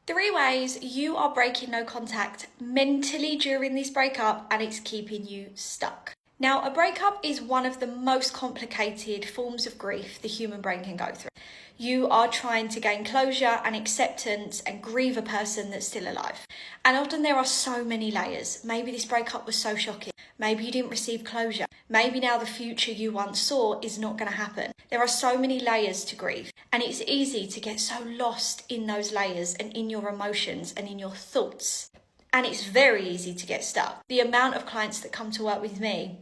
3 ways you are breaking no contact mentally during this breakup and it's keeping you stuck. Now, a breakup is one of the most complicated forms of grief the human brain can go through. You are trying to gain closure and acceptance and grieve a person that's still alive. And often there are so many layers. Maybe this breakup was so shocking. Maybe you didn't receive closure. Maybe now the future you once saw is not going to happen. There are so many layers to grieve. And it's easy to get so lost in those layers and in your emotions and in your thoughts. And it's very easy to get stuck. The amount of clients that come to work with me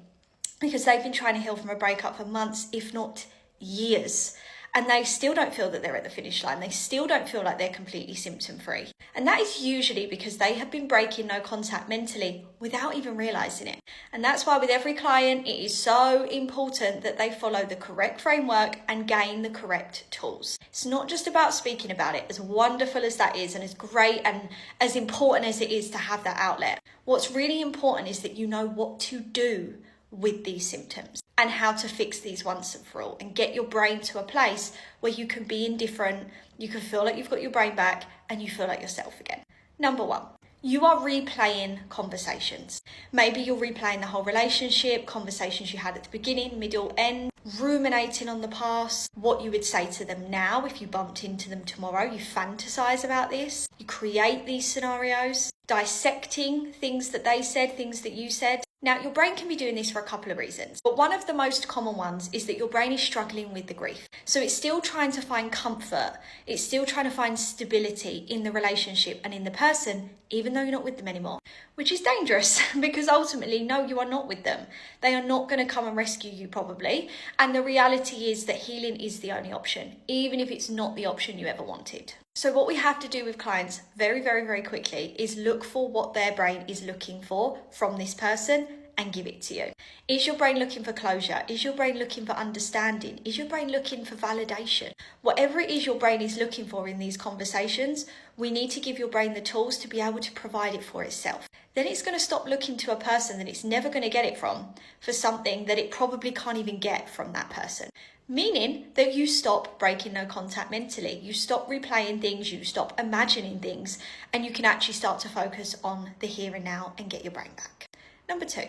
because they've been trying to heal from a breakup for months, if not years. And they still don't feel that they're at the finish line. They still don't feel like they're completely symptom-free. And that is usually because they have been breaking no contact mentally without even realizing it. And that's why with every client, it is so important that they follow the correct framework and gain the correct tools. It's not just about speaking about it, as wonderful as that is, and as great and as important as it is to have that outlet. What's really important is that you know what to do with these symptoms and how to fix these once and for all and get your brain to a place where you can be indifferent, you can feel like you've got your brain back and you feel like yourself again. Number 1, you are replaying conversations. Maybe you're replaying the whole relationship, conversations you had at the beginning, middle, end, ruminating on the past, what you would say to them now if you bumped into them tomorrow. You fantasize about this, you create these scenarios, dissecting things that they said, things that you said. Now, your brain can be doing this for a couple of reasons, but one of the most common ones is that your brain is struggling with the grief. So it's still trying to find comfort. It's still trying to find stability in the relationship and in the person, even though you're not with them anymore, which is dangerous because ultimately, no, you are not with them. They are not going to come and rescue you probably. And the reality is that healing is the only option, even if it's not the option you ever wanted. So what we have to do with clients very, very, very quickly is look for what their brain is looking for from this person and give it to you. Is your brain looking for closure? Is your brain looking for understanding? Is your brain looking for validation? Whatever it is your brain is looking for in these conversations, we need to give your brain the tools to be able to provide it for itself. Then it's going to stop looking to a person that it's never going to get it from for something that it probably can't even get from that person. Meaning that you stop breaking no contact mentally. You stop replaying things, you stop imagining things, and you can actually start to focus on the here and now and get your brain back. Number 2,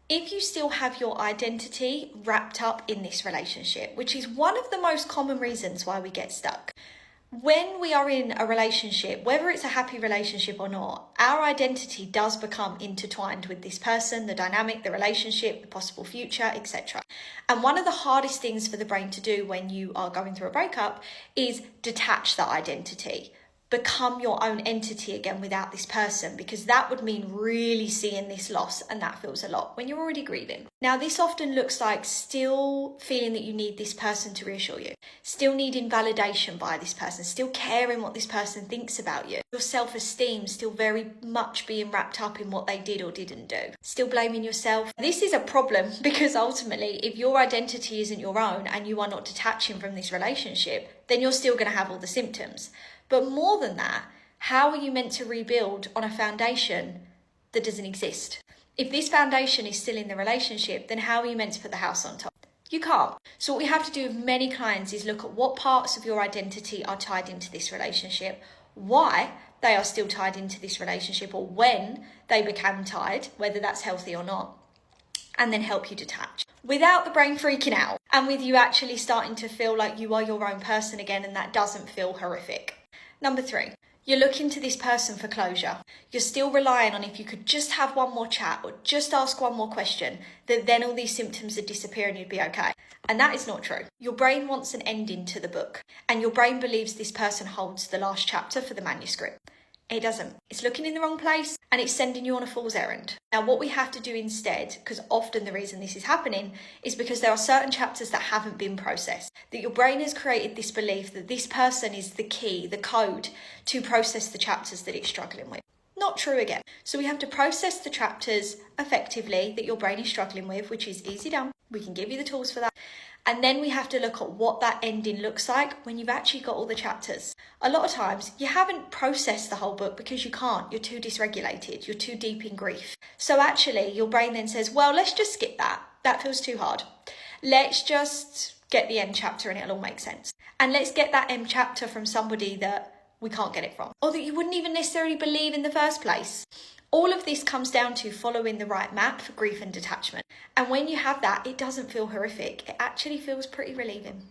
if you still have your identity wrapped up in this relationship, which is one of the most common reasons why we get stuck. When we are in a relationship, whether it's a happy relationship or not, our identity does become intertwined with this person, the dynamic, the relationship, the possible future, etc. And one of the hardest things for the brain to do when you are going through a breakup is detach that identity. Become your own entity again without this person, because that would mean really seeing this loss, and that feels a lot when you're already grieving. Now, this often looks like still feeling that you need this person to reassure you, still needing validation by this person, still caring what this person thinks about you, your self-esteem still very much being wrapped up in what they did or didn't do, still blaming yourself. This is a problem because ultimately, if your identity isn't your own and you are not detaching from this relationship, then you're still going to have all the symptoms. But more than that, how are you meant to rebuild on a foundation that doesn't exist? If this foundation is still in the relationship, then how are you meant to put the house on top? You can't. So what we have to do with many clients is look at what parts of your identity are tied into this relationship, why they are still tied into this relationship, or when they became tied, whether that's healthy or not, and then help you detach without the brain freaking out and with you actually starting to feel like you are your own person again, and that doesn't feel horrific. Number 3, you're looking to this person for closure. You're still relying on if you could just have one more chat or just ask one more question, that then all these symptoms would disappear and you'd be okay. And that is not true. Your brain wants an ending to the book, and your brain believes this person holds the last chapter for the manuscript. It doesn't. It's looking in the wrong place and it's sending you on a fool's errand. Now, what we have to do instead, because often the reason this is happening is because there are certain chapters that haven't been processed, that your brain has created this belief that this person is the key, the code to process the chapters that it's struggling with. Not true again. So we have to process the chapters effectively that your brain is struggling with, which is easy done. We can give you the tools for that. And then we have to look at what that ending looks like when you've actually got all the chapters. A lot of times you haven't processed the whole book because you can't. You're too dysregulated. You're too deep in grief. So actually your brain then says, well, let's just skip that. That feels too hard. Let's just get the end chapter and it'll all make sense. And let's get that end chapter from somebody that we can't get it from, or that you wouldn't even necessarily believe in the first place. All of this comes down to following the right map for grief and detachment. And when you have that, it doesn't feel horrific. It actually feels pretty relieving.